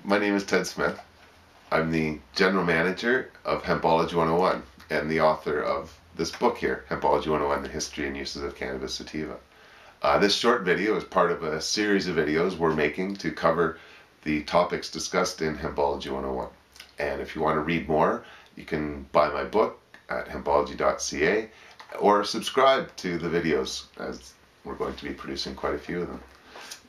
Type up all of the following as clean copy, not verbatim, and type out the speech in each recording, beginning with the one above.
my name is Ted Smith. I'm the general manager of Hempology101 and the author of this book here, Hempology101, The History and Uses of Cannabis Sativa. This short video is part of a series of videos we're making to cover the topics discussed in Hempology101. And if you want to read more, you can buy my book at Hempology.ca or subscribe to the videos, as we're going to be producing quite a few of them.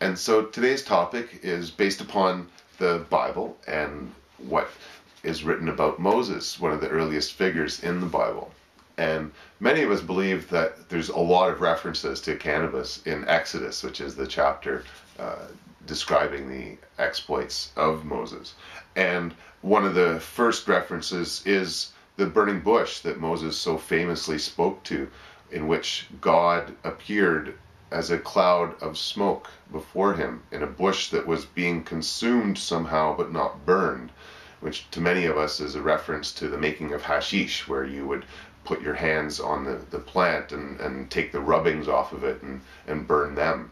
And so today's topic is based upon the Bible and what is written about Moses, one of the earliest figures in the Bible. And many of us believe that there's a lot of references to cannabis in Exodus, which is the chapter describing the exploits of Moses. And one of the first references is the burning bush that Moses so famously spoke to, in which God appeared as a cloud of smoke before him in a bush that was being consumed somehow but not burned, which to many of us is a reference to the making of hashish, where you would put your hands on the plant and take the rubbings off of it and burn them.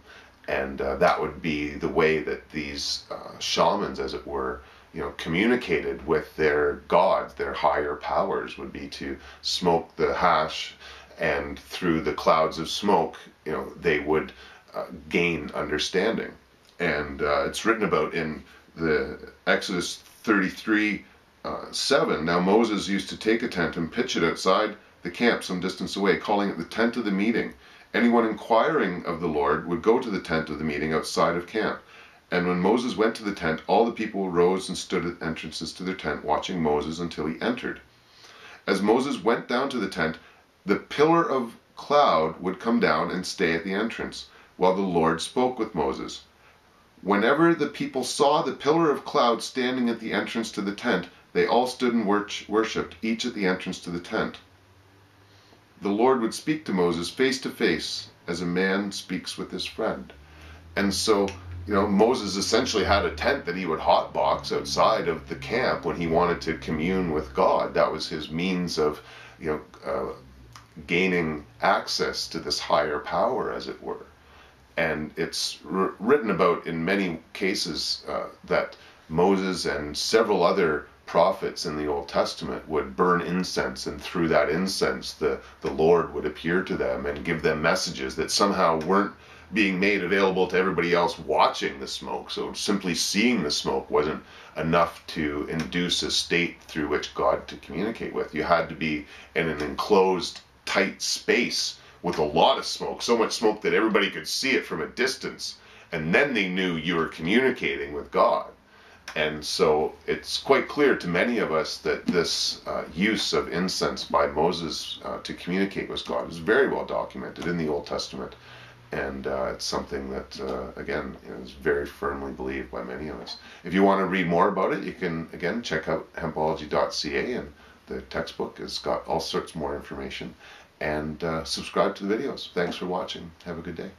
And that would be the way that these shamans, as it were, communicated with their gods, their higher powers, would be to smoke the hash, and through the clouds of smoke, they would gain understanding. And it's written about in the Exodus 33:7. Now Moses used to take a tent and pitch it outside the camp some distance away, calling it the tent of the meeting. Anyone inquiring of the Lord would go to the tent of the meeting outside of camp. And when Moses went to the tent, all the people rose and stood at entrances to their tent, watching Moses until he entered. As Moses went down to the tent, the pillar of cloud would come down and stay at the entrance, while the Lord spoke with Moses. Whenever the people saw the pillar of cloud standing at the entrance to the tent, they all stood and worshipped, each at the entrance to the tent. The Lord would speak to Moses face to face, as a man speaks with his friend. And so, Moses essentially had a tent that he would hotbox outside of the camp when he wanted to commune with God. That was his means of, gaining access to this higher power, as it were. And it's written about in many cases that Moses and several other prophets in the Old Testament would burn incense, and through that incense the Lord would appear to them and give them messages that somehow weren't being made available to everybody else watching the smoke. So simply seeing the smoke wasn't enough to induce a state through which God to communicate with. You had to be in an enclosed, tight space with a lot of smoke, so much smoke that everybody could see it from a distance, and then they knew you were communicating with God. And so it's quite clear to many of us that this use of incense by Moses to communicate with God is very well documented in the Old Testament. And it's something that, again, is very firmly believed by many of us. If you want to read more about it, you can, again, check out Hempology.ca, and the textbook has got all sorts more information. And subscribe to the videos. Thanks for watching. Have a good day.